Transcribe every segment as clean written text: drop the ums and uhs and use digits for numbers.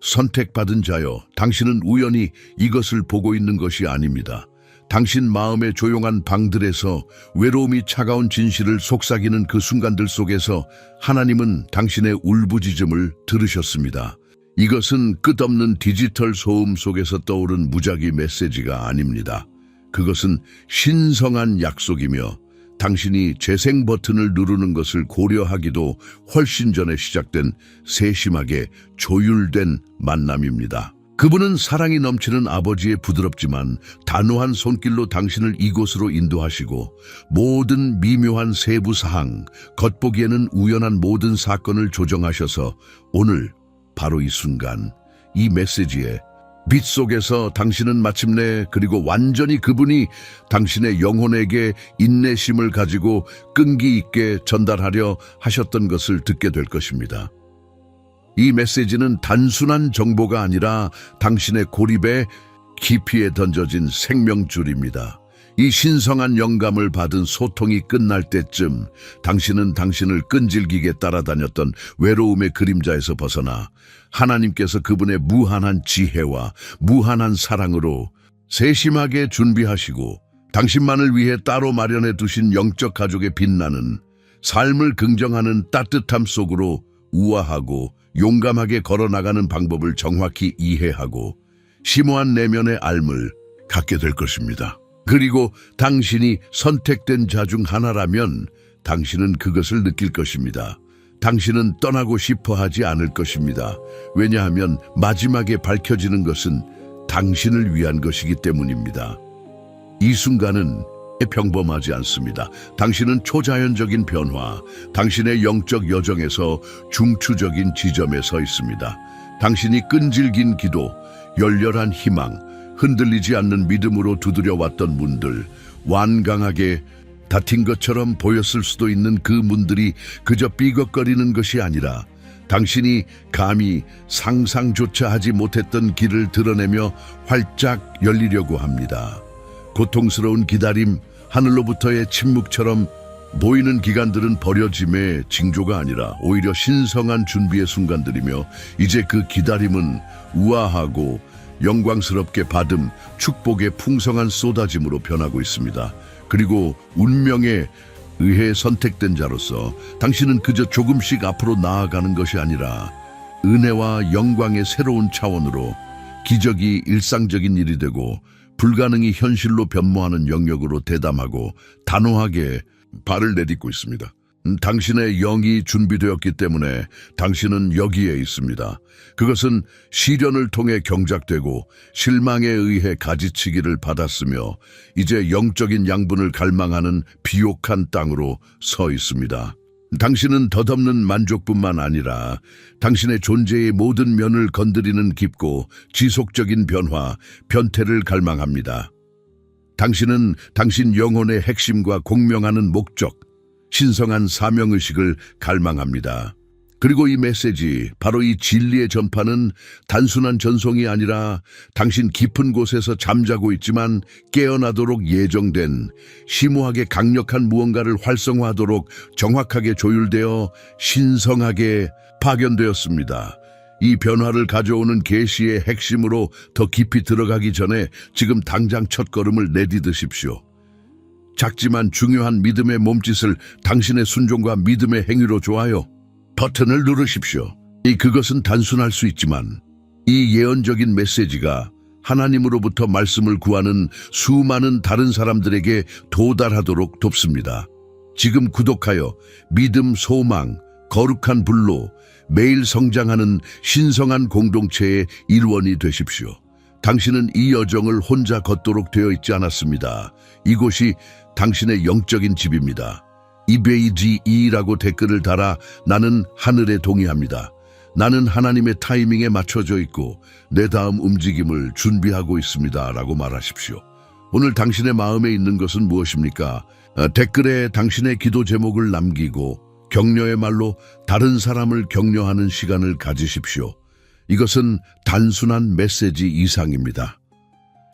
선택받은 자여, 당신은 우연히 이것을 보고 있는 것이 아닙니다. 당신 마음의 조용한 방들에서 외로움이 차가운 진실을 속삭이는 그 순간들 속에서 하나님은 당신의 울부짖음을 들으셨습니다. 이것은 끝없는 디지털 소음 속에서 떠오른 무작위 메시지가 아닙니다. 그것은 신성한 약속이며 당신이 재생 버튼을 누르는 것을 고려하기도 훨씬 전에 시작된 세심하게 조율된 만남입니다. 그분은 사랑이 넘치는 아버지의 부드럽지만 단호한 손길로 당신을 이곳으로 인도하시고 모든 미묘한 세부 사항, 겉보기에는 우연한 모든 사건을 조정하셔서 오늘 바로 이 순간, 이 메시지에 빛 속에서 당신은 마침내 그리고 완전히 그분이 당신의 영혼에게 인내심을 가지고 끈기 있게 전달하려 하셨던 것을 듣게 될 것입니다. 이 메시지는 단순한 정보가 아니라 당신의 고립에 깊이에 던져진 생명줄입니다. 이 신성한 영감을 받은 소통이 끝날 때쯤 당신은 당신을 끈질기게 따라다녔던 외로움의 그림자에서 벗어나 하나님께서 그분의 무한한 지혜와 무한한 사랑으로 세심하게 준비하시고 당신만을 위해 따로 마련해 두신 영적 가족의 빛나는 삶을 긍정하는 따뜻함 속으로 우아하고 용감하게 걸어나가는 방법을 정확히 이해하고 심오한 내면의 알을 갖게 될 것입니다. 그리고 당신이 선택된 자 중 하나라면 당신은 그것을 느낄 것입니다. 당신은 떠나고 싶어 하지 않을 것입니다. 왜냐하면 마지막에 밝혀지는 것은 당신을 위한 것이기 때문입니다. 이 순간은 평범하지 않습니다. 당신은 초자연적인 변화, 당신의 영적 여정에서 중추적인 지점에 서 있습니다. 당신이 끈질긴 기도, 열렬한 희망, 흔들리지 않는 믿음으로 두드려왔던 문들, 완강하게 닫힌 것처럼 보였을 수도 있는 그 문들이 그저 삐걱거리는 것이 아니라 당신이 감히 상상조차 하지 못했던 길을 드러내며 활짝 열리려고 합니다. 고통스러운 기다림, 하늘로부터의 침묵처럼 보이는 기간들은 버려짐의 징조가 아니라 오히려 신성한 준비의 순간들이며 이제 그 기다림은 우아하고 영광스럽게 받음, 축복의 풍성한 쏟아짐으로 변하고 있습니다. 그리고 운명에 의해 선택된 자로서 당신은 그저 조금씩 앞으로 나아가는 것이 아니라 은혜와 영광의 새로운 차원으로 기적이 일상적인 일이 되고 불가능이 현실로 변모하는 영역으로 대담하고 단호하게 발을 내딛고 있습니다. 당신의 영이 준비되었기 때문에 당신은 여기에 있습니다. 그것은 시련을 통해 경작되고 실망에 의해 가지치기를 받았으며 이제 영적인 양분을 갈망하는 비옥한 땅으로 서 있습니다. 당신은 덧없는 만족뿐만 아니라 당신의 존재의 모든 면을 건드리는 깊고 지속적인 변화, 변태를 갈망합니다. 당신은 당신 영혼의 핵심과 공명하는 목적, 신성한 사명의식을 갈망합니다. 그리고 이 메시지, 바로 이 진리의 전파는 단순한 전송이 아니라 당신 깊은 곳에서 잠자고 있지만 깨어나도록 예정된 심오하게 강력한 무언가를 활성화하도록 정확하게 조율되어 신성하게 파견되었습니다. 이 변화를 가져오는 계시의 핵심으로 더 깊이 들어가기 전에 지금 당장 첫걸음을 내디드십시오. 작지만 중요한 믿음의 몸짓을 당신의 순종과 믿음의 행위로 좋아요. 버튼을 누르십시오. 그것은 단순할 수 있지만 이 예언적인 메시지가 하나님으로부터 말씀을 구하는 수많은 다른 사람들에게 도달하도록 돕습니다. 지금 구독하여 믿음, 소망, 거룩한 불로 매일 성장하는 신성한 공동체의 일원이 되십시오. 당신은 이 여정을 혼자 걷도록 되어 있지 않았습니다. 이곳이 당신의 영적인 집입니다. 이베이지이라고 댓글을 달아 나는 하늘에 동의합니다. 나는 하나님의 타이밍에 맞춰져 있고 내 다음 움직임을 준비하고 있습니다. 라고 말하십시오. 오늘 당신의 마음에 있는 것은 무엇입니까? 댓글에 당신의 기도 제목을 남기고 격려의 말로 다른 사람을 격려하는 시간을 가지십시오. 이것은 단순한 메시지 이상입니다.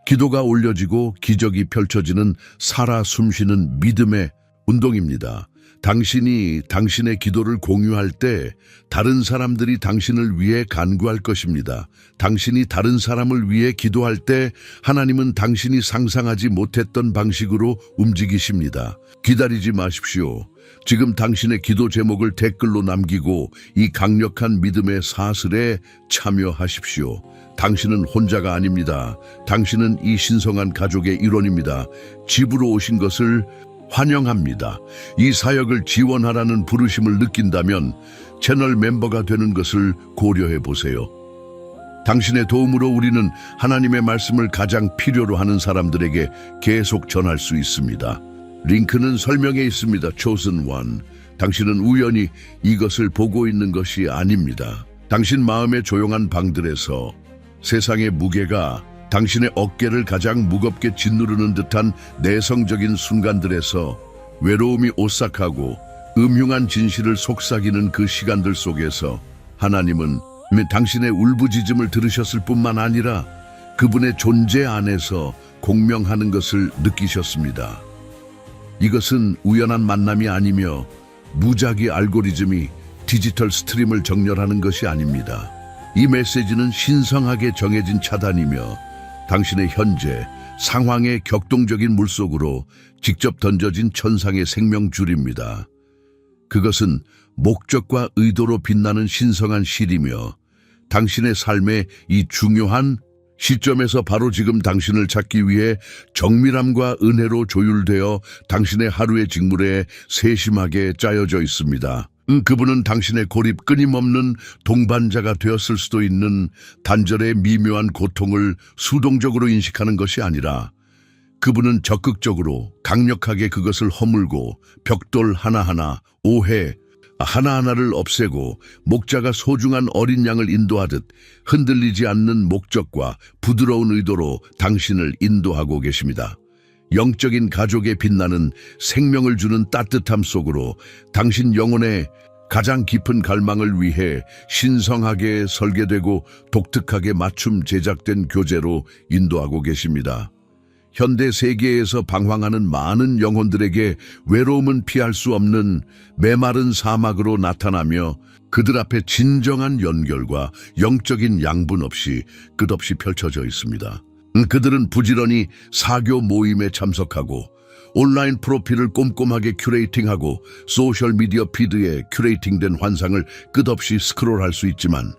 기도가 올려지고 기적이 펼쳐지는 살아 숨쉬는 믿음의 운동입니다. 당신이 당신의 기도를 공유할 때 다른 사람들이 당신을 위해 간구할 것입니다. 당신이 다른 사람을 위해 기도할 때 하나님은 당신이 상상하지 못했던 방식으로 움직이십니다. 기다리지 마십시오. 지금 당신의 기도 제목을 댓글로 남기고 이 강력한 믿음의 사슬에 참여하십시오. 당신은 혼자가 아닙니다. 당신은 이 신성한 가족의 일원입니다. 집으로 오신 것을 환영합니다. 이 사역을 지원하라는 부르심을 느낀다면 채널 멤버가 되는 것을 고려해 보세요. 당신의 도움으로 우리는 하나님의 말씀을 가장 필요로 하는 사람들에게 계속 전할 수 있습니다. 링크는 설명에 있습니다. Chosen One. 당신은 우연히 이것을 보고 있는 것이 아닙니다. 당신 마음의 조용한 방들에서 세상의 무게가 당신의 어깨를 가장 무겁게 짓누르는 듯한 내성적인 순간들에서 외로움이 오싹하고 음흉한 진실을 속삭이는 그 시간들 속에서 하나님은 당신의 울부짖음을 들으셨을 뿐만 아니라 그분의 존재 안에서 공명하는 것을 느끼셨습니다. 이것은 우연한 만남이 아니며 무작위 알고리즘이 디지털 스트림을 정렬하는 것이 아닙니다. 이 메시지는 신성하게 정해진 차단이며 당신의 현재 상황의 격동적인 물속으로 직접 던져진 천상의 생명줄입니다. 그것은 목적과 의도로 빛나는 신성한 실이며 당신의 삶의 이 중요한 시점에서 바로 지금 당신을 찾기 위해 정밀함과 은혜로 조율되어 당신의 하루의 직물에 세심하게 짜여져 있습니다. 그분은 당신의 고립 끊임없는 동반자가 되었을 수도 있는 단절의 미묘한 고통을 수동적으로 인식하는 것이 아니라 그분은 적극적으로 강력하게 그것을 허물고 벽돌 하나하나, 오해 하나하나를 없애고 목자가 소중한 어린 양을 인도하듯 흔들리지 않는 목적과 부드러운 의도로 당신을 인도하고 계십니다. 영적인 가족에 빛나는 생명을 주는 따뜻함 속으로 당신 영혼의 가장 깊은 갈망을 위해 신성하게 설계되고 독특하게 맞춤 제작된 교재로 인도하고 계십니다. 현대 세계에서 방황하는 많은 영혼들에게 외로움은 피할 수 없는 메마른 사막으로 나타나며 그들 앞에 진정한 연결과 영적인 양분 없이 끝없이 펼쳐져 있습니다. 그들은 부지런히 사교 모임에 참석하고 온라인 프로필을 꼼꼼하게 큐레이팅하고 소셜미디어 피드에 큐레이팅된 환상을 끝없이 스크롤할 수 있지만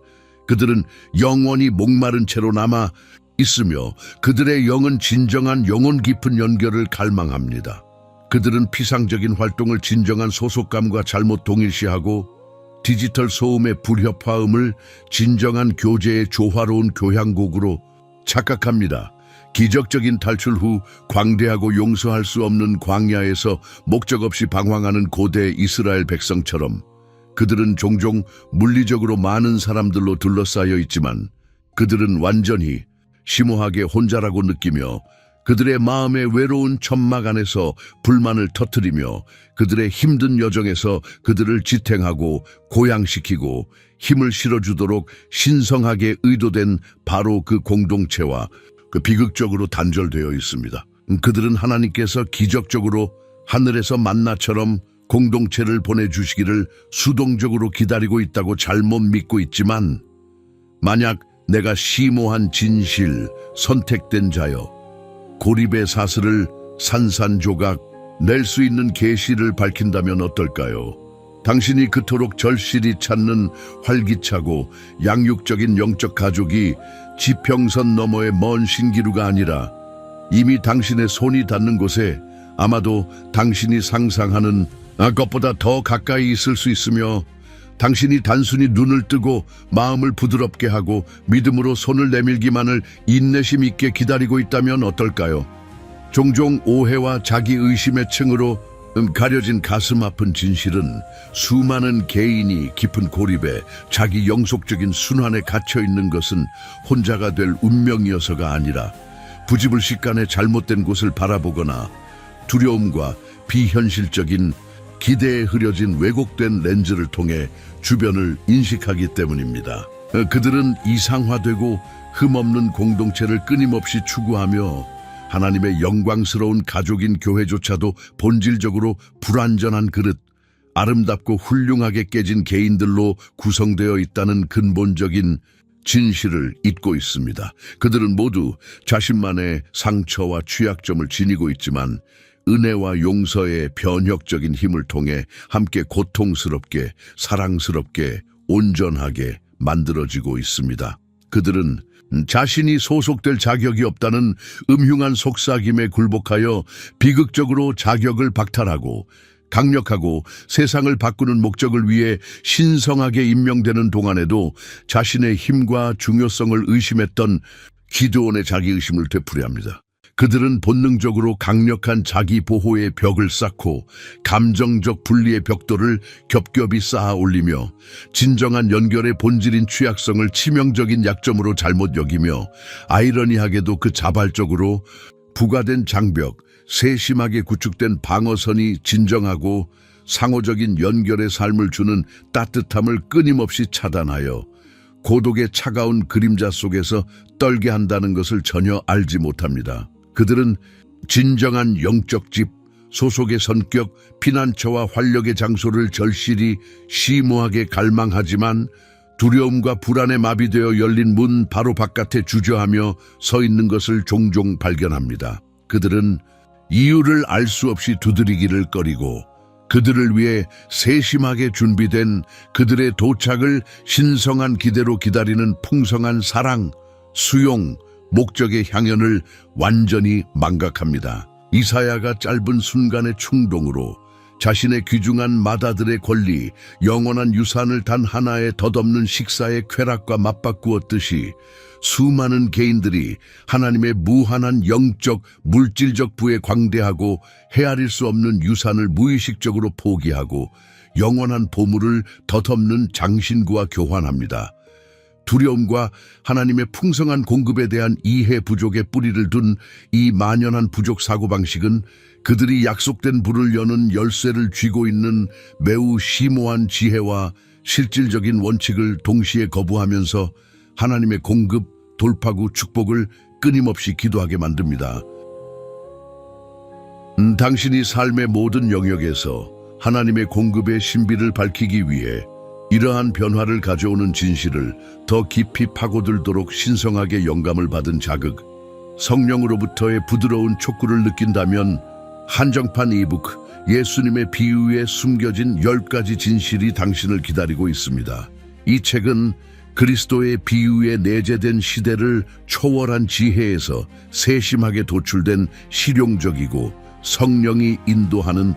그들은 영원히 목마른 채로 남아 있으며 그들의 영은 진정한 영혼 깊은 연결을 갈망합니다. 그들은 피상적인 활동을 진정한 소속감과 잘못 동일시하고 디지털 소음의 불협화음을 진정한 교제의 조화로운 교향곡으로 착각합니다. 기적적인 탈출 후 광대하고 용서할 수 없는 광야에서 목적 없이 방황하는 고대 이스라엘 백성처럼 그들은 종종 물리적으로 많은 사람들로 둘러싸여 있지만 그들은 완전히 심오하게 혼자라고 느끼며 그들의 마음의 외로운 천막 안에서 불만을 터뜨리며 그들의 힘든 여정에서 그들을 지탱하고 고양시키고 힘을 실어주도록 신성하게 의도된 바로 그 공동체와 비극적으로 단절되어 있습니다. 그들은 하나님께서 기적적으로 하늘에서 만나처럼 공동체를 보내주시기를 수동적으로 기다리고 있다고 잘못 믿고 있지만 만약 내가 심오한 진실, 선택된 자여 고립의 사슬을 산산조각 낼 수 있는 계시를 밝힌다면 어떨까요? 당신이 그토록 절실히 찾는 활기차고 양육적인 영적 가족이 지평선 너머의 먼 신기루가 아니라 이미 당신의 손이 닿는 곳에 아마도 당신이 상상하는 것보다 더 가까이 있을 수 있으며 당신이 단순히 눈을 뜨고 마음을 부드럽게 하고 믿음으로 손을 내밀기만을 인내심 있게 기다리고 있다면 어떨까요? 종종 오해와 자기의심의 층으로 가려진 가슴 아픈 진실은 수많은 개인이 깊은 고립에 자기 영속적인 순환에 갇혀 있는 것은 혼자가 될 운명이어서가 아니라 부지불식간에 잘못된 곳을 바라보거나 두려움과 비현실적인 기대에 흐려진 왜곡된 렌즈를 통해 주변을 인식하기 때문입니다. 그들은 이상화되고 흠없는 공동체를 끊임없이 추구하며 하나님의 영광스러운 가족인 교회조차도 본질적으로 불완전한 그릇, 아름답고 훌륭하게 깨진 개인들로 구성되어 있다는 근본적인 진실을 잊고 있습니다. 그들은 모두 자신만의 상처와 취약점을 지니고 있지만 은혜와 용서의 변혁적인 힘을 통해 함께 고통스럽게, 사랑스럽게, 온전하게 만들어지고 있습니다. 그들은 자신이 소속될 자격이 없다는 음흉한 속삭임에 굴복하여 비극적으로 자격을 박탈하고 강력하고 세상을 바꾸는 목적을 위해 신성하게 임명되는 동안에도 자신의 힘과 중요성을 의심했던 기드온의 자기의심을 되풀이합니다. 그들은 본능적으로 강력한 자기 보호의 벽을 쌓고 감정적 분리의 벽돌을 겹겹이 쌓아 올리며 진정한 연결의 본질인 취약성을 치명적인 약점으로 잘못 여기며 아이러니하게도 그 자발적으로 부과된 장벽, 세심하게 구축된 방어선이 진정하고 상호적인 연결의 삶을 주는 따뜻함을 끊임없이 차단하여 고독의 차가운 그림자 속에서 떨게 한다는 것을 전혀 알지 못합니다. 그들은 진정한 영적 집, 소속의 선격, 피난처와 활력의 장소를 절실히 심오하게 갈망하지만 두려움과 불안에 마비되어 열린 문 바로 바깥에 주저하며 서 있는 것을 종종 발견합니다. 그들은 이유를 알 수 없이 두드리기를 꺼리고 그들을 위해 세심하게 준비된 그들의 도착을 신성한 기대로 기다리는 풍성한 사랑, 수용, 목적의 향연을 완전히 망각합니다. 이사야가 짧은 순간의 충동으로 자신의 귀중한 마다들의 권리, 영원한 유산을 단 하나의 덧없는 식사의 쾌락과 맞바꾸었듯이 수많은 개인들이 하나님의 무한한 영적, 물질적 부에 광대하고 헤아릴 수 없는 유산을 무의식적으로 포기하고 영원한 보물을 덧없는 장신구와 교환합니다. 두려움과 하나님의 풍성한 공급에 대한 이해 부족의 뿌리를 둔 이 만연한 부족 사고방식은 그들이 약속된 불을 여는 열쇠를 쥐고 있는 매우 심오한 지혜와 실질적인 원칙을 동시에 거부하면서 하나님의 공급, 돌파구, 축복을 끊임없이 기도하게 만듭니다. 당신이 삶의 모든 영역에서 하나님의 공급의 신비를 밝히기 위해 이러한 변화를 가져오는 진실을 더 깊이 파고들도록 신성하게 영감을 받은 자극, 성령으로부터의 부드러운 촉구를 느낀다면 한정판 이북 예수님의 비유에 숨겨진 10가지 진실이 당신을 기다리고 있습니다. 이 책은 그리스도의 비유에 내재된 시대를 초월한 지혜에서 세심하게 도출된 실용적이고 성령이 인도하는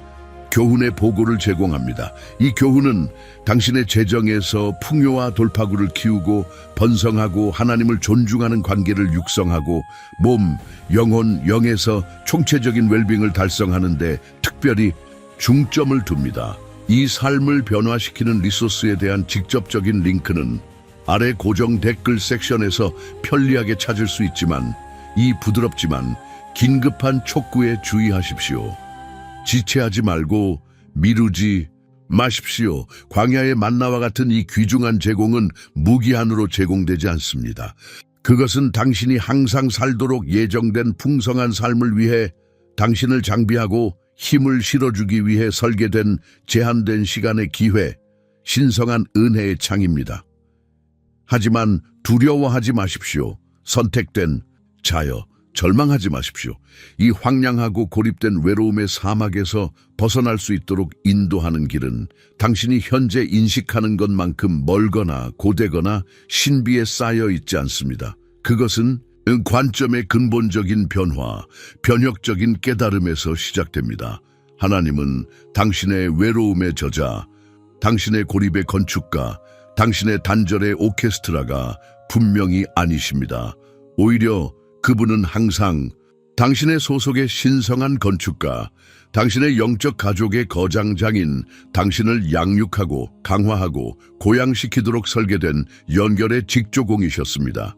교훈의 보고를 제공합니다. 이 교훈은 당신의 재정에서 풍요와 돌파구를 키우고 번성하고 하나님을 존중하는 관계를 육성하고 몸, 영혼, 영에서 총체적인 웰빙을 달성하는 데 특별히 중점을 둡니다. 이 삶을 변화시키는 리소스에 대한 직접적인 링크는 아래 고정 댓글 섹션에서 편리하게 찾을 수 있지만 이 부드럽지만 긴급한 촉구에 주의하십시오. 지체하지 말고 미루지 마십시오. 광야의 만나와 같은 이 귀중한 제공은 무기한으로 제공되지 않습니다. 그것은 당신이 항상 살도록 예정된 풍성한 삶을 위해 당신을 장비하고 힘을 실어주기 위해 설계된 제한된 시간의 기회, 신성한 은혜의 창입니다. 하지만 두려워하지 마십시오. 선택된 자여, 절망하지 마십시오. 이 황량하고 고립된 외로움의 사막에서 벗어날 수 있도록 인도하는 길은 당신이 현재 인식하는 것만큼 멀거나 고되거나 신비에 쌓여 있지 않습니다. 그것은 관점의 근본적인 변화, 변혁적인 깨달음에서 시작됩니다. 하나님은 당신의 외로움의 저자, 당신의 고립의 건축가, 당신의 단절의 오케스트라가 분명히 아니십니다. 오히려 그분은 항상 당신의 소속의 신성한 건축가, 당신의 영적 가족의 거장장인, 당신을 양육하고 강화하고 고양시키도록 설계된 연결의 직조공이셨습니다.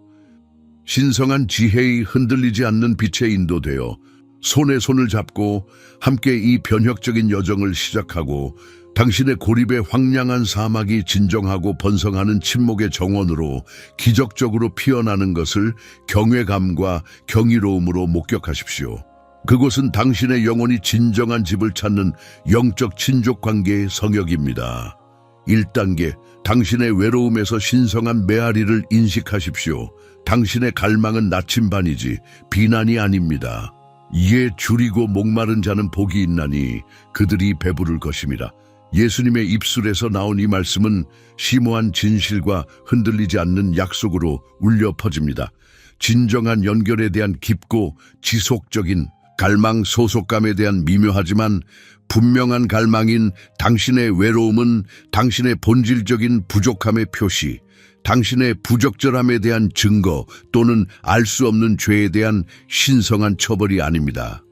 신성한 지혜의 흔들리지 않는 빛에 인도되어 손에 손을 잡고 함께 이 변혁적인 여정을 시작하고 당신의 고립의 황량한 사막이 진정하고 번성하는 침묵의 정원으로 기적적으로 피어나는 것을 경외감과 경이로움으로 목격하십시오. 그곳은 당신의 영혼이 진정한 집을 찾는 영적 친족 관계의 성역입니다. 1단계, 당신의 외로움에서 신성한 메아리를 인식하십시오. 당신의 갈망은 나침반이지 비난이 아닙니다. 이에 줄이고 목마른 자는 복이 있나니 그들이 배부를 것임이라. 예수님의 입술에서 나온 이 말씀은 심오한 진실과 흔들리지 않는 약속으로 울려 퍼집니다. 진정한 연결에 대한 깊고 지속적인 갈망, 소속감에 대한 미묘하지만 분명한 갈망인 당신의 외로움은 당신의 본질적인 부족함의 표시, 당신의 부적절함에 대한 증거 또는 알 수 없는 죄에 대한 신성한 처벌이 아닙니다.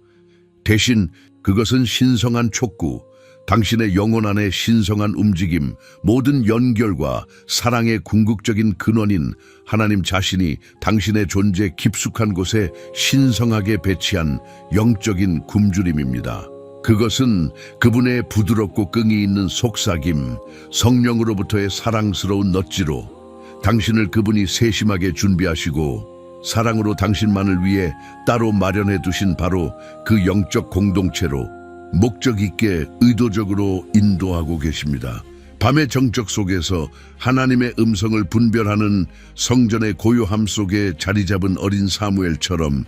대신 그것은 신성한 촉구, 당신의 영혼 안의 신성한 움직임, 모든 연결과 사랑의 궁극적인 근원인 하나님 자신이 당신의 존재 깊숙한 곳에 신성하게 배치한 영적인 굶주림입니다. 그것은 그분의 부드럽고 끈이 있는 속삭임, 성령으로부터의 사랑스러운 넛지로 당신을 그분이 세심하게 준비하시고 사랑으로 당신만을 위해 따로 마련해 두신 바로 그 영적 공동체로 목적 있게 의도적으로 인도하고 계십니다. 밤의 정적 속에서 하나님의 음성을 분별하는 성전의 고요함 속에 자리 잡은 어린 사무엘처럼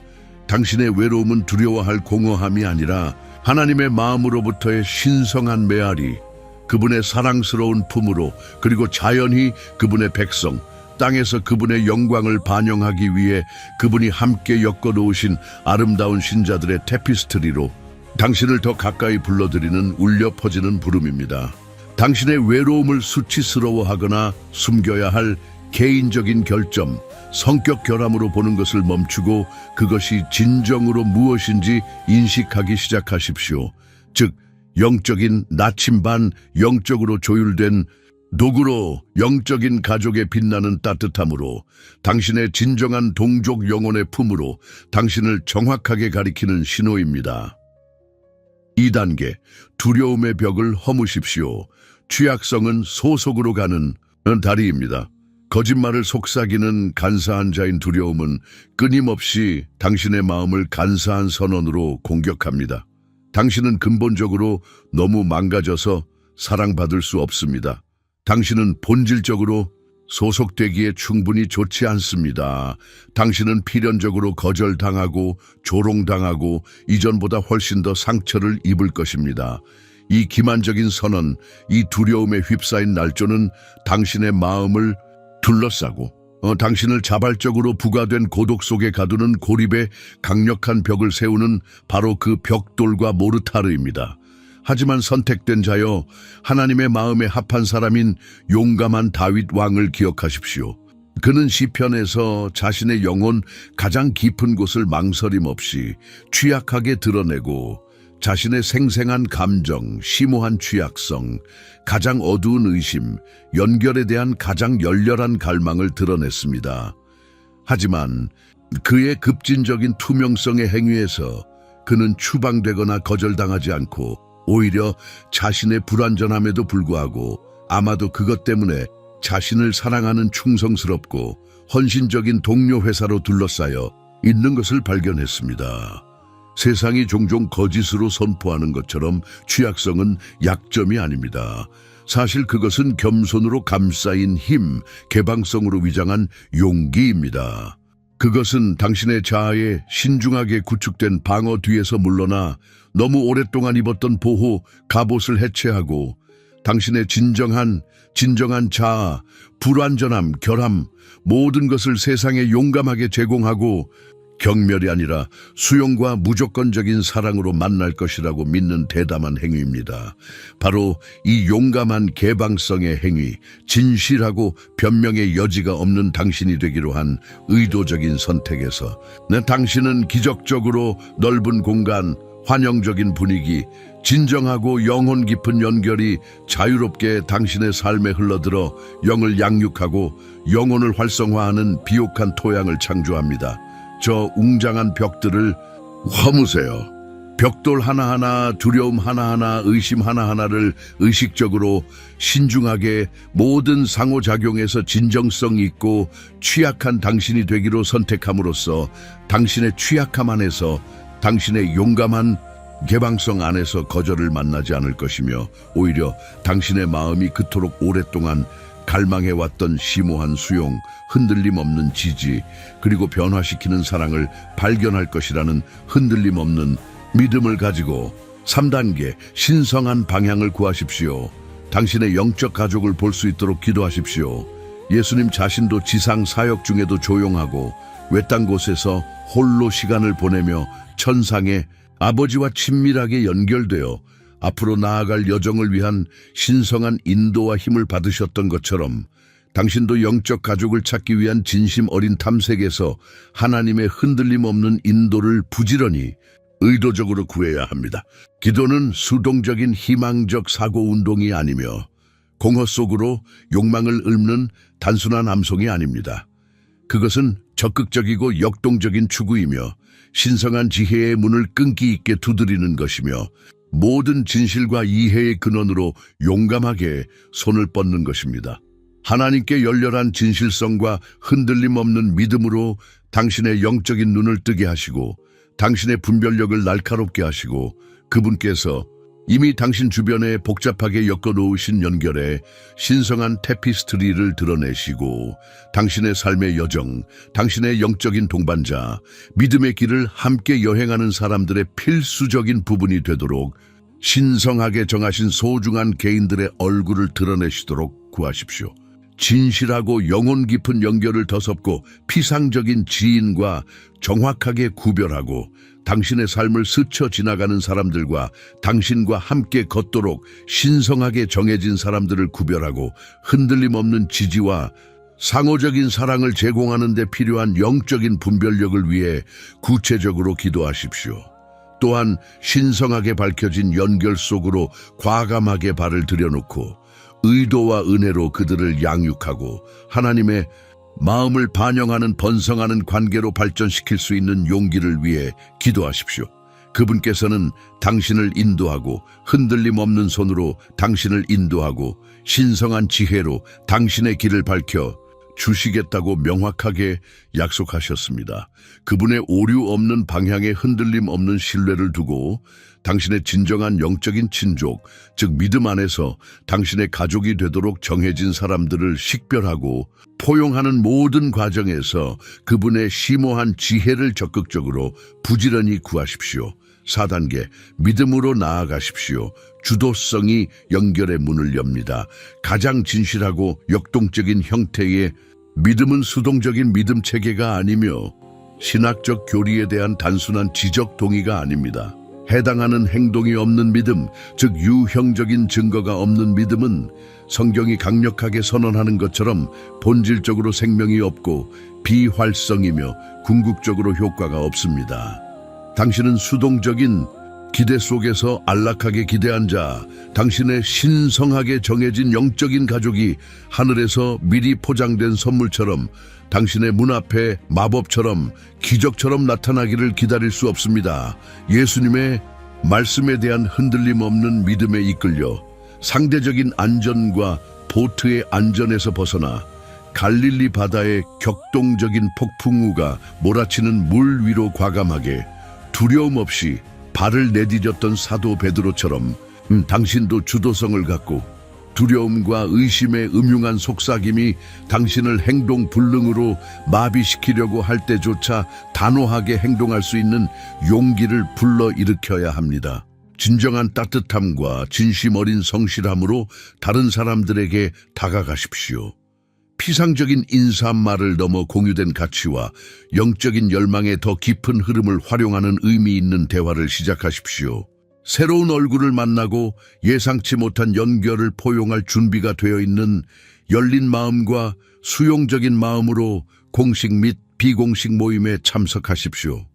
당신의 외로움은 두려워할 공허함이 아니라 하나님의 마음으로부터의 신성한 메아리, 그분의 사랑스러운 품으로 그리고 자연히 그분의 백성, 땅에서 그분의 영광을 반영하기 위해 그분이 함께 엮어놓으신 아름다운 신자들의 테피스트리로 당신을 더 가까이 불러들이는 울려 퍼지는 부름입니다. 당신의 외로움을 수치스러워하거나 숨겨야 할 개인적인 결점, 성격 결함으로 보는 것을 멈추고 그것이 진정으로 무엇인지 인식하기 시작하십시오. 즉, 영적인 나침반, 영적으로 조율된 도구로 영적인 가족의 빛나는 따뜻함으로 당신의 진정한 동족 영혼의 품으로 당신을 정확하게 가리키는 신호입니다. 2단계, 두려움의 벽을 허무십시오. 취약성은 소속으로 가는 다리입니다. 거짓말을 속삭이는 간사한 자인 두려움은 끊임없이 당신의 마음을 간사한 선언으로 공격합니다. 당신은 근본적으로 너무 망가져서 사랑받을 수 없습니다. 당신은 본질적으로 소속되기에 충분히 좋지 않습니다. 당신은 필연적으로 거절당하고 조롱당하고 이전보다 훨씬 더 상처를 입을 것입니다. 이 기만적인 선언, 이 두려움에 휩싸인 날조는 당신의 마음을 둘러싸고 당신을 자발적으로 부과된 고독 속에 가두는 고립의 강력한 벽을 세우는 바로 그 벽돌과 모르타르입니다. 하지만 선택된 자여, 하나님의 마음에 합한 사람인 용감한 다윗 왕을 기억하십시오. 그는 시편에서 자신의 영혼 가장 깊은 곳을 망설임 없이 취약하게 드러내고 자신의 생생한 감정, 심오한 취약성, 가장 어두운 의심, 연결에 대한 가장 열렬한 갈망을 드러냈습니다. 하지만 그의 급진적인 투명성의 행위에서 그는 추방되거나 거절당하지 않고 오히려 자신의 불완전함에도 불구하고 아마도 그것 때문에 자신을 사랑하는 충성스럽고 헌신적인 동료 회사로 둘러싸여 있는 것을 발견했습니다. 세상이 종종 거짓으로 선포하는 것처럼 취약성은 약점이 아닙니다. 사실 그것은 겸손으로 감싸인 힘, 개방성으로 위장한 용기입니다. 그것은 당신의 자아에 신중하게 구축된 방어 뒤에서 물러나 너무 오랫동안 입었던 보호, 갑옷을 해체하고 당신의 진정한 자아, 불완전함, 결함, 모든 것을 세상에 용감하게 제공하고 경멸이 아니라 수용과 무조건적인 사랑으로 만날 것이라고 믿는 대담한 행위입니다. 바로 이 용감한 개방성의 행위, 진실하고 변명의 여지가 없는 당신이 되기로 한 의도적인 선택에서 당신은 기적적으로 넓은 공간, 환영적인 분위기, 진정하고 영혼 깊은 연결이 자유롭게 당신의 삶에 흘러들어 영을 양육하고 영혼을 활성화하는 비옥한 토양을 창조합니다. 저 웅장한 벽들을 허무세요. 벽돌 하나하나, 두려움 하나하나, 의심 하나하나를 의식적으로 신중하게 모든 상호작용에서 진정성 있고 취약한 당신이 되기로 선택함으로써 당신의 취약함 안에서, 당신의 용감한 개방성 안에서 거절을 만나지 않을 것이며, 오히려 당신의 마음이 그토록 오랫동안 갈망해왔던 심오한 수용, 흔들림 없는 지지, 그리고 변화시키는 사랑을 발견할 것이라는 흔들림 없는 믿음을 가지고 3단계 신성한 방향을 구하십시오. 당신의 영적 가족을 볼 수 있도록 기도하십시오. 예수님 자신도 지상 사역 중에도 조용하고 외딴 곳에서 홀로 시간을 보내며 천상의 아버지와 친밀하게 연결되어 앞으로 나아갈 여정을 위한 신성한 인도와 힘을 받으셨던 것처럼, 당신도 영적 가족을 찾기 위한 진심 어린 탐색에서 하나님의 흔들림 없는 인도를 부지런히 의도적으로 구해야 합니다. 기도는 수동적인 희망적 사고 운동이 아니며 공허 속으로 욕망을 읊는 단순한 암송이 아닙니다. 그것은 적극적이고 역동적인 추구이며 신성한 지혜의 문을 끈기 있게 두드리는 것이며 모든 진실과 이해의 근원으로 용감하게 손을 뻗는 것입니다. 하나님께 열렬한 진실성과 흔들림 없는 믿음으로 당신의 영적인 눈을 뜨게 하시고 당신의 분별력을 날카롭게 하시고, 그분께서 이미 당신 주변에 복잡하게 엮어놓으신 연결에 신성한 테피스트리를 드러내시고 당신의 삶의 여정, 당신의 영적인 동반자, 믿음의 길을 함께 여행하는 사람들의 필수적인 부분이 되도록 신성하게 정하신 소중한 개인들의 얼굴을 드러내시도록 구하십시오. 진실하고 영혼 깊은 연결을 더섭고 피상적인 지인과 정확하게 구별하고 당신의 삶을 스쳐 지나가는 사람들과 당신과 함께 걷도록 신성하게 정해진 사람들을 구별하고 흔들림 없는 지지와 상호적인 사랑을 제공하는 데 필요한 영적인 분별력을 위해 구체적으로 기도하십시오. 또한 신성하게 밝혀진 연결 속으로 과감하게 발을 들여놓고 의도와 은혜로 그들을 양육하고 하나님의 마음을 반영하는 번성하는 관계로 발전시킬 수 있는 용기를 위해 기도하십시오. 그분께서는 당신을 인도하고 흔들림 없는 손으로 당신을 인도하고 신성한 지혜로 당신의 길을 밝혀 주시겠다고 명확하게 약속하셨습니다. 그분의 오류 없는 방향에 흔들림 없는 신뢰를 두고 당신의 진정한 영적인 친족, 즉 믿음 안에서 당신의 가족이 되도록 정해진 사람들을 식별하고 포용하는 모든 과정에서 그분의 심오한 지혜를 적극적으로 부지런히 구하십시오. 4단계, 믿음으로 나아가십시오. 주도성이 연결의 문을 엽니다. 가장 진실하고 역동적인 형태의 믿음은 수동적인 믿음 체계가 아니며 신학적 교리에 대한 단순한 지적 동의가 아닙니다. 해당하는 행동이 없는 믿음, 즉 유형적인 증거가 없는 믿음은 성경이 강력하게 선언하는 것처럼 본질적으로 생명이 없고 비활성이며 궁극적으로 효과가 없습니다. 당신은 수동적인 기대 속에서 안락하게 기대한 자, 당신의 신성하게 정해진 영적인 가족이 하늘에서 미리 포장된 선물처럼 당신의 문 앞에 마법처럼 기적처럼 나타나기를 기다릴 수 없습니다. 예수님의 말씀에 대한 흔들림 없는 믿음에 이끌려 상대적인 안전과 보트의 안전에서 벗어나 갈릴리 바다의 격동적인 폭풍우가 몰아치는 물 위로 과감하게 두려움 없이 발을 내디뎠던 사도 베드로처럼 당신도 주도성을 갖고 두려움과 의심의 음흉한 속삭임이 당신을 행동 불능으로 마비시키려고 할 때조차 단호하게 행동할 수 있는 용기를 불러일으켜야 합니다. 진정한 따뜻함과 진심 어린 성실함으로 다른 사람들에게 다가가십시오. 피상적인 인사말을 넘어 공유된 가치와 영적인 열망의 더 깊은 흐름을 활용하는 의미 있는 대화를 시작하십시오. 새로운 얼굴을 만나고 예상치 못한 연결을 포용할 준비가 되어 있는 열린 마음과 수용적인 마음으로 공식 및 비공식 모임에 참석하십시오.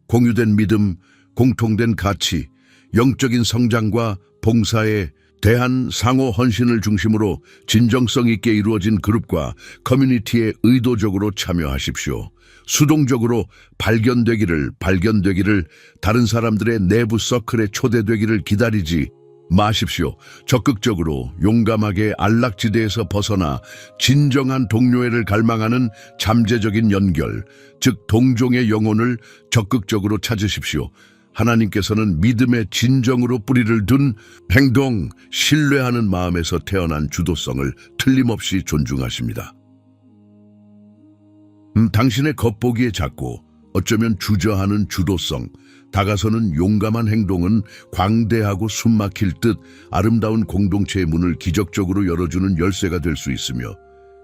공유된 믿음, 공통된 가치, 영적인 성장과 봉사에 대한 상호 헌신을 중심으로 진정성 있게 이루어진 그룹과 커뮤니티에 의도적으로 참여하십시오. 수동적으로 발견되기를 다른 사람들의 내부 서클에 초대되기를 기다리지 마십시오. 적극적으로 용감하게 안락지대에서 벗어나 진정한 동료애를 갈망하는 잠재적인 연결, 즉 동종의 영혼을 적극적으로 찾으십시오. 하나님께서는 믿음의 진정으로 뿌리를 둔 행동, 신뢰하는 마음에서 태어난 주도성을 틀림없이 존중하십니다. 당신의 겉보기에 작고 어쩌면 주저하는 주도성, 다가서는 용감한 행동은 광대하고 숨막힐 듯 아름다운 공동체의 문을 기적적으로 열어주는 열쇠가 될 수 있으며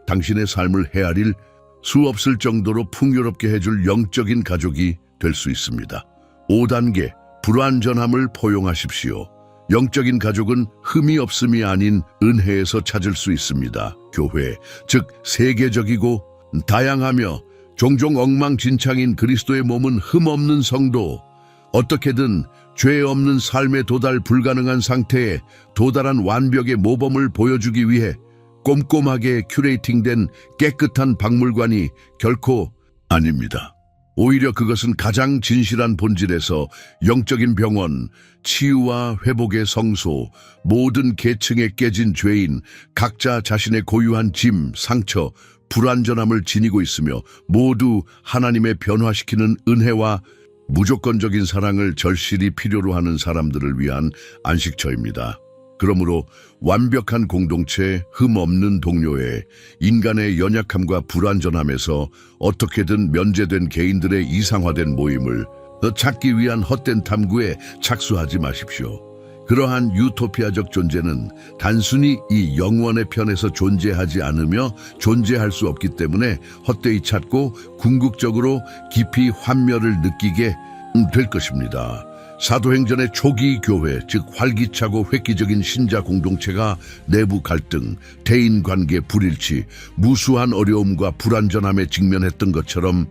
당신의 삶을 헤아릴 수 없을 정도로 풍요롭게 해줄 영적인 가족이 될 수 있습니다. 5단계, 불완전함을 포용하십시오. 영적인 가족은 흠이 없음이 아닌 은혜에서 찾을 수 있습니다. 교회, 즉 세계적이고 다양하며 종종 엉망진창인 그리스도의 몸은 흠 없는 성도, 어떻게든 죄 없는 삶에 도달 불가능한 상태에 도달한 완벽의 모범을 보여주기 위해 꼼꼼하게 큐레이팅된 깨끗한 박물관이 결코 아닙니다. 오히려 그것은 가장 진실한 본질에서 영적인 병원, 치유와 회복의 성소, 모든 계층에 깨진 죄인, 각자 자신의 고유한 짐, 상처, 불완전함을 지니고 있으며 모두 하나님의 변화시키는 은혜와 무조건적인 사랑을 절실히 필요로 하는 사람들을 위한 안식처입니다. 그러므로 완벽한 공동체, 흠 없는 동료애, 인간의 연약함과 불완전함에서 어떻게든 면제된 개인들의 이상화된 모임을 찾기 위한 헛된 탐구에 착수하지 마십시오. 그러한 유토피아적 존재는 단순히 이 영원의 편에서 존재하지 않으며 존재할 수 없기 때문에 헛되이 찾고 궁극적으로 깊이 환멸을 느끼게 될 것입니다. 사도행전의 초기 교회, 즉 활기차고 획기적인 신자 공동체가 내부 갈등, 대인관계 불일치, 무수한 어려움과 불완전함에 직면했던 것처럼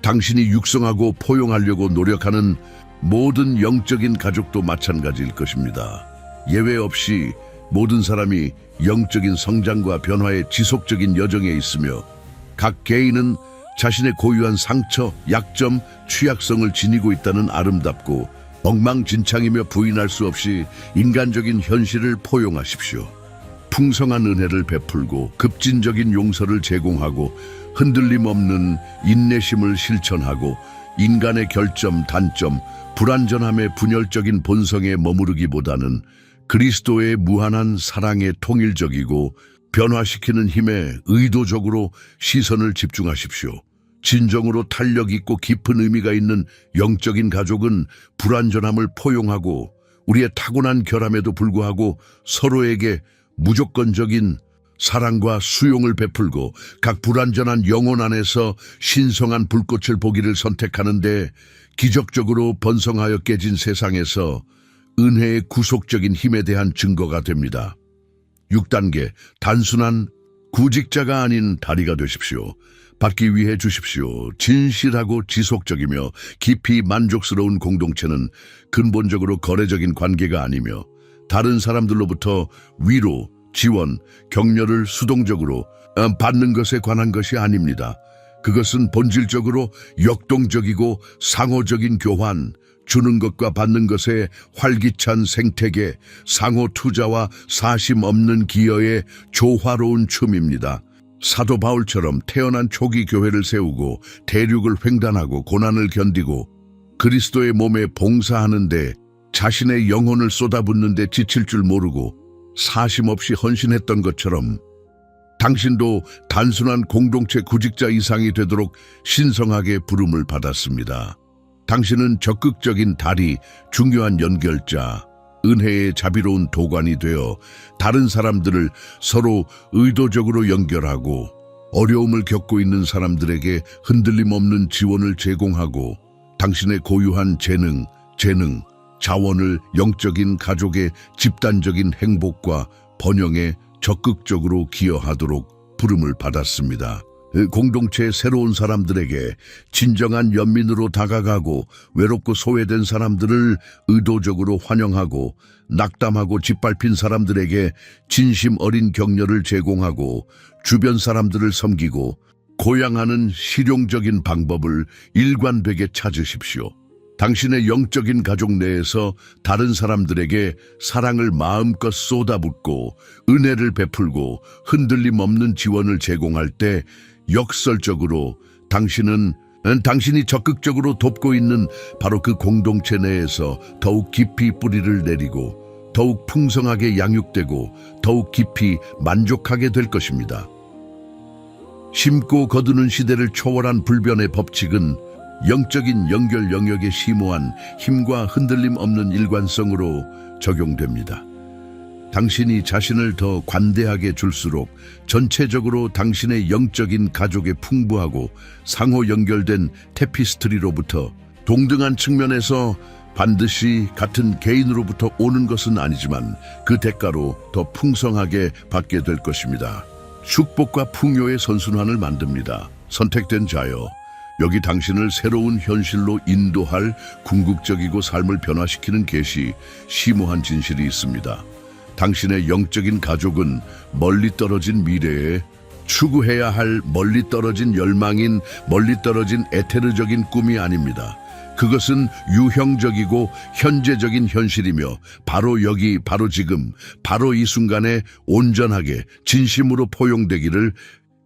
당신이 육성하고 포용하려고 노력하는 모든 영적인 가족도 마찬가지일 것입니다. 예외 없이 모든 사람이 영적인 성장과 변화의 지속적인 여정에 있으며 각 개인은 자신의 고유한 상처, 약점, 취약성을 지니고 있다는 아름답고 엉망진창이며 부인할 수 없이 인간적인 현실을 포용하십시오. 풍성한 은혜를 베풀고 급진적인 용서를 제공하고 흔들림 없는 인내심을 실천하고 인간의 결점, 단점, 불완전함의 분열적인 본성에 머무르기보다는 그리스도의 무한한 사랑에 통일적이고 변화시키는 힘에 의도적으로 시선을 집중하십시오. 진정으로 탄력 있고 깊은 의미가 있는 영적인 가족은 불완전함을 포용하고 우리의 타고난 결함에도 불구하고 서로에게 무조건적인 사랑과 수용을 베풀고 각 불완전한 영혼 안에서 신성한 불꽃을 보기를 선택하는데 기적적으로 번성하여 깨진 세상에서 은혜의 구속적인 힘에 대한 증거가 됩니다. 6단계, 단순한 구직자가 아닌 다리가 되십시오. 받기 위해 주십시오. 진실하고 지속적이며 깊이 만족스러운 공동체는 근본적으로 거래적인 관계가 아니며 다른 사람들로부터 위로, 지원, 격려를 수동적으로 받는 것에 관한 것이 아닙니다. 그것은 본질적으로 역동적이고 상호적인 교환, 주는 것과 받는 것의 활기찬 생태계, 상호 투자와 사심 없는 기여의 조화로운 춤입니다. 사도 바울처럼 태어난 초기 교회를 세우고 대륙을 횡단하고 고난을 견디고 그리스도의 몸에 봉사하는데 자신의 영혼을 쏟아붓는데 지칠 줄 모르고 사심 없이 헌신했던 것처럼 당신도 단순한 공동체 구직자 이상이 되도록 신성하게 부름을 받았습니다. 당신은 적극적인 다리, 중요한 연결자, 은혜의 자비로운 도관이 되어 다른 사람들을 서로 의도적으로 연결하고 어려움을 겪고 있는 사람들에게 흔들림 없는 지원을 제공하고 당신의 고유한 재능, 자원을 영적인 가족의 집단적인 행복과 번영에 적극적으로 기여하도록 부름을 받았습니다. 공동체의 새로운 사람들에게 진정한 연민으로 다가가고 외롭고 소외된 사람들을 의도적으로 환영하고 낙담하고 짓밟힌 사람들에게 진심 어린 격려를 제공하고 주변 사람들을 섬기고 고양하는 실용적인 방법을 일관되게 찾으십시오. 당신의 영적인 가족 내에서 다른 사람들에게 사랑을 마음껏 쏟아붓고 은혜를 베풀고 흔들림 없는 지원을 제공할 때 역설적으로 당신이 적극적으로 돕고 있는 바로 그 공동체 내에서 더욱 깊이 뿌리를 내리고 더욱 풍성하게 양육되고 더욱 깊이 만족하게 될 것입니다. 심고 거두는 시대를 초월한 불변의 법칙은 영적인 연결 영역에 심오한 힘과 흔들림 없는 일관성으로 적용됩니다. 당신이 자신을 더 관대하게 줄수록 전체적으로 당신의 영적인 가족에 풍부하고 상호 연결된 테피스트리로부터 동등한 측면에서 반드시 같은 개인으로부터 오는 것은 아니지만 그 대가로 더 풍성하게 받게 될 것입니다. 축복과 풍요의 선순환을 만듭니다. 선택된 자여, 여기 당신을 새로운 현실로 인도할 궁극적이고 삶을 변화시키는 계시, 심오한 진실이 있습니다. 당신의 영적인 가족은 멀리 떨어진 미래에 추구해야 할 멀리 떨어진 열망인 멀리 떨어진 에테르적인 꿈이 아닙니다. 그것은 유형적이고 현재적인 현실이며 바로 여기, 바로 지금, 바로 이 순간에 온전하게 진심으로 포용되기를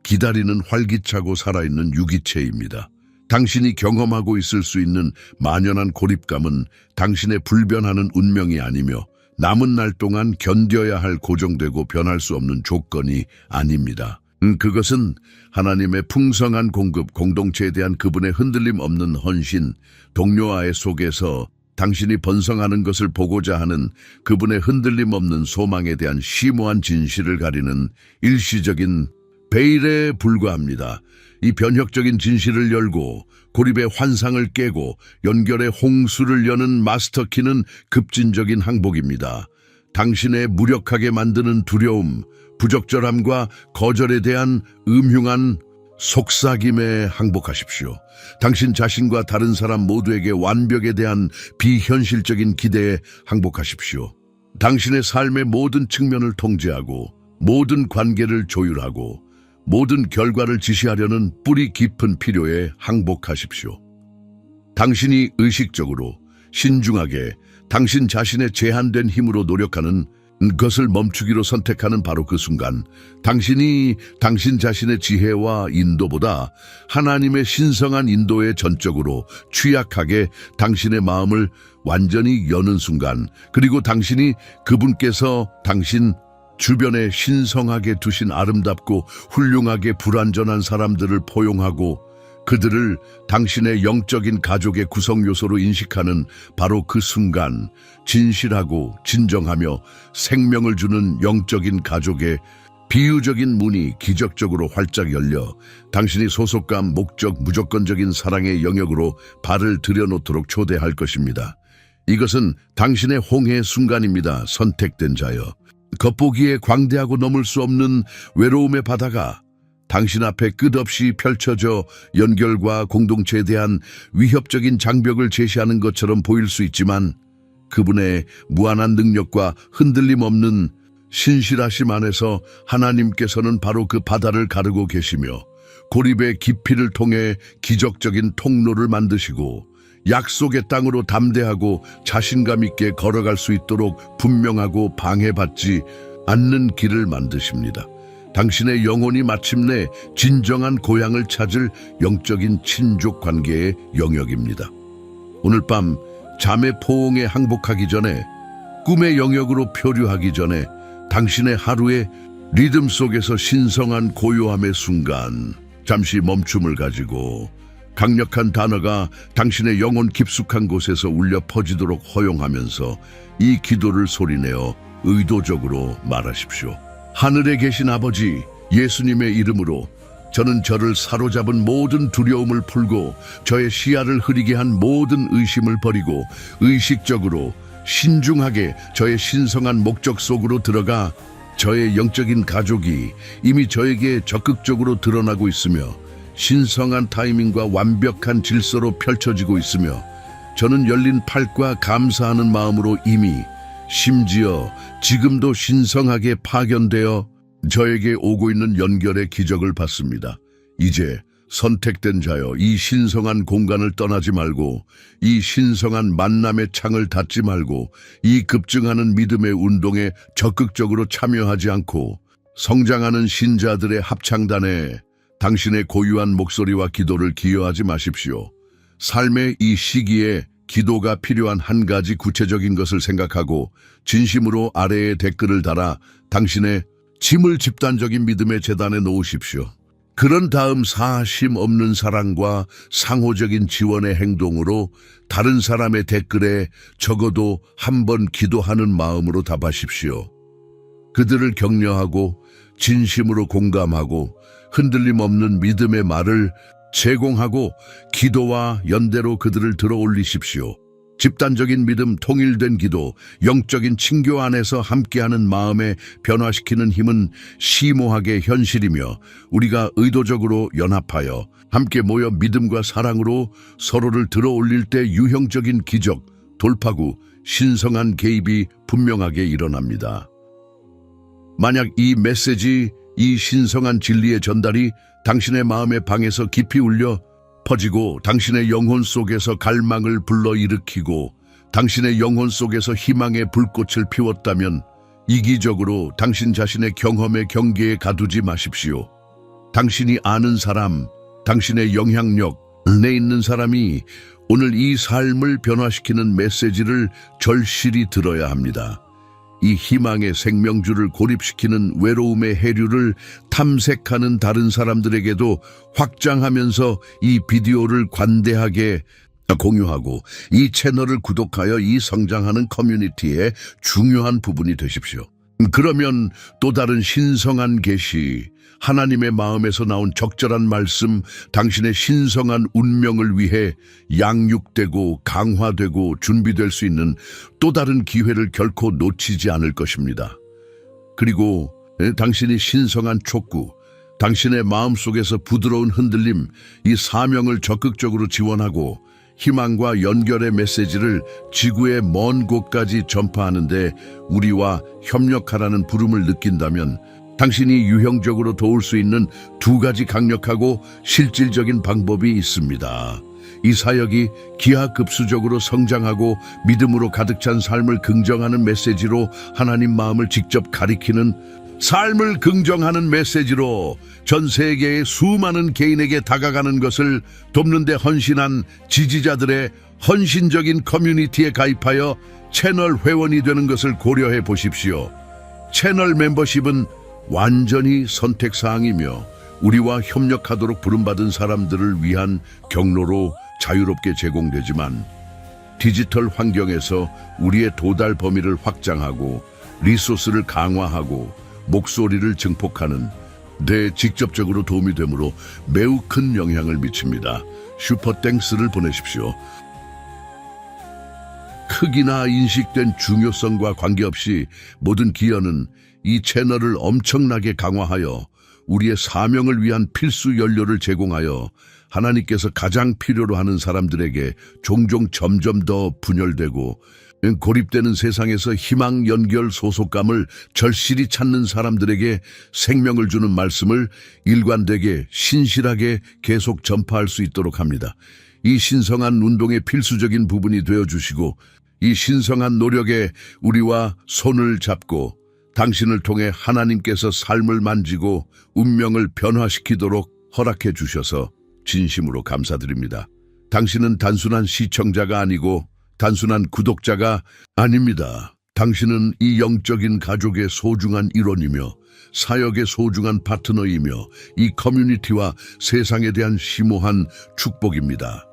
기다리는 활기차고 살아있는 유기체입니다. 당신이 경험하고 있을 수 있는 만연한 고립감은 당신의 불변하는 운명이 아니며 남은 날 동안 견뎌야 할 고정되고 변할 수 없는 조건이 아닙니다. 그것은 하나님의 풍성한 공급, 공동체에 대한 그분의 흔들림 없는 헌신, 동료아의 속에서 당신이 번성하는 것을 보고자 하는 그분의 흔들림 없는 소망에 대한 심오한 진실을 가리는 일시적인 베일에 불과합니다. 이 변혁적인 진실을 열고 고립의 환상을 깨고 연결의 홍수를 여는 마스터키는 급진적인 항복입니다. 당신의 무력하게 만드는 두려움, 부적절함과 거절에 대한 음흉한 속삭임에 항복하십시오. 당신 자신과 다른 사람 모두에게 완벽에 대한 비현실적인 기대에 항복하십시오. 당신의 삶의 모든 측면을 통제하고 모든 관계를 조율하고 모든 결과를 지시하려는 뿌리 깊은 필요에 항복하십시오. 당신이 의식적으로 신중하게 당신 자신의 제한된 힘으로 노력하는 것을 멈추기로 선택하는 바로 그 순간 당신이 당신 자신의 지혜와 인도보다 하나님의 신성한 인도에 전적으로 취약하게 당신의 마음을 완전히 여는 순간, 그리고 당신이 그분께서 당신 주변에 신성하게 두신 아름답고 훌륭하게 불완전한 사람들을 포용하고 그들을 당신의 영적인 가족의 구성 요소로 인식하는 바로 그 순간, 진실하고 진정하며 생명을 주는 영적인 가족의 비유적인 문이 기적적으로 활짝 열려 당신이 소속감, 목적, 무조건적인 사랑의 영역으로 발을 들여놓도록 초대할 것입니다. 이것은 당신의 홍해의 순간입니다. 선택된 자여, 겉보기에 광대하고 넘을 수 없는 외로움의 바다가 당신 앞에 끝없이 펼쳐져 연결과 공동체에 대한 위협적인 장벽을 제시하는 것처럼 보일 수 있지만 그분의 무한한 능력과 흔들림 없는 신실하심 안에서 하나님께서는 바로 그 바다를 가르고 계시며 고립의 깊이를 통해 기적적인 통로를 만드시고 약속의 땅으로 담대하고 자신감 있게 걸어갈 수 있도록 분명하고 방해받지 않는 길을 만드십니다. 당신의 영혼이 마침내 진정한 고향을 찾을 영적인 친족 관계의 영역입니다. 오늘 밤 잠의 포옹에 항복하기 전에, 꿈의 영역으로 표류하기 전에 당신의 하루의 리듬 속에서 신성한 고요함의 순간, 잠시 멈춤을 가지고 강력한 단어가 당신의 영혼 깊숙한 곳에서 울려 퍼지도록 허용하면서 이 기도를 소리내어 의도적으로 말하십시오. 하늘에 계신 아버지, 예수님의 이름으로 저는 저를 사로잡은 모든 두려움을 풀고 저의 시야를 흐리게 한 모든 의심을 버리고 의식적으로 신중하게 저의 신성한 목적 속으로 들어가 저의 영적인 가족이 이미 저에게 적극적으로 드러나고 있으며 신성한 타이밍과 완벽한 질서로 펼쳐지고 있으며 저는 열린 팔과 감사하는 마음으로 이미 심지어 지금도 신성하게 파견되어 저에게 오고 있는 연결의 기적을 받습니다. 이제 선택된 자여, 이 신성한 공간을 떠나지 말고 이 신성한 만남의 창을 닫지 말고 이 급증하는 믿음의 운동에 적극적으로 참여하지 않고 성장하는 신자들의 합창단에 당신의 고유한 목소리와 기도를 기여하지 마십시오. 삶의 이 시기에 기도가 필요한 한 가지 구체적인 것을 생각하고 진심으로 아래에 댓글을 달아 당신의 짐을 집단적인 믿음의 재단에 놓으십시오. 그런 다음 사심 없는 사랑과 상호적인 지원의 행동으로 다른 사람의 댓글에 적어도 한 번 기도하는 마음으로 답하십시오. 그들을 격려하고 진심으로 공감하고 흔들림 없는 믿음의 말을 제공하고 기도와 연대로 그들을 들어 올리십시오. 집단적인 믿음, 통일된 기도, 영적인 친교 안에서 함께하는 마음에 변화시키는 힘은 심오하게 현실이며 우리가 의도적으로 연합하여 함께 모여 믿음과 사랑으로 서로를 들어 올릴 때 유형적인 기적, 돌파구, 신성한 개입이 분명하게 일어납니다. 만약 이 메시지, 이 신성한 진리의 전달이 당신의 마음의 방에서 깊이 울려 퍼지고 당신의 영혼 속에서 갈망을 불러일으키고 당신의 영혼 속에서 희망의 불꽃을 피웠다면 이기적으로 당신 자신의 경험의 경계에 가두지 마십시오. 당신이 아는 사람, 당신의 영향력 내 있는 사람이 오늘 이 삶을 변화시키는 메시지를 절실히 들어야 합니다. 이 희망의 생명줄을 고립시키는 외로움의 해류를 탐색하는 다른 사람들에게도 확장하면서 이 비디오를 관대하게 공유하고 이 채널을 구독하여 이 성장하는 커뮤니티의 중요한 부분이 되십시오. 그러면 또 다른 신성한 계시, 하나님의 마음에서 나온 적절한 말씀, 당신의 신성한 운명을 위해 양육되고 강화되고 준비될 수 있는 또 다른 기회를 결코 놓치지 않을 것입니다. 그리고 당신이 신성한 촉구, 당신의 마음속에서 부드러운 흔들림, 이 사명을 적극적으로 지원하고 희망과 연결의 메시지를 지구의 먼 곳까지 전파하는데 우리와 협력하라는 부름을 느낀다면 당신이 유형적으로 도울 수 있는 두 가지 강력하고 실질적인 방법이 있습니다. 이 사역이 기하급수적으로 성장하고 믿음으로 가득 찬 삶을 긍정하는 메시지로 하나님 마음을 직접 가리키는 삶을 긍정하는 메시지로 전 세계의 수많은 개인에게 다가가는 것을 돕는 데 헌신한 지지자들의 헌신적인 커뮤니티에 가입하여 채널 회원이 되는 것을 고려해 보십시오. 채널 멤버십은 완전히 선택사항이며 우리와 협력하도록 부름받은 사람들을 위한 경로로 자유롭게 제공되지만 디지털 환경에서 우리의 도달 범위를 확장하고 리소스를 강화하고 목소리를 증폭하는 데 직접적으로 도움이 되므로 매우 큰 영향을 미칩니다. 슈퍼땡스를 보내십시오. 크기나 인식된 중요성과 관계없이 모든 기여는 이 채널을 엄청나게 강화하여 우리의 사명을 위한 필수 연료를 제공하여 하나님께서 가장 필요로 하는 사람들에게 종종 점점 더 분열되고 고립되는 세상에서 희망, 연결, 소속감을 절실히 찾는 사람들에게 생명을 주는 말씀을 일관되게 신실하게 계속 전파할 수 있도록 합니다. 이 신성한 운동의 필수적인 부분이 되어주시고 이 신성한 노력에 우리와 손을 잡고 당신을 통해 하나님께서 삶을 만지고 운명을 변화시키도록 허락해 주셔서 진심으로 감사드립니다. 당신은 단순한 시청자가 아니고 단순한 구독자가 아닙니다. 당신은 이 영적인 가족의 소중한 일원이며 사역의 소중한 파트너이며 이 커뮤니티와 세상에 대한 심오한 축복입니다.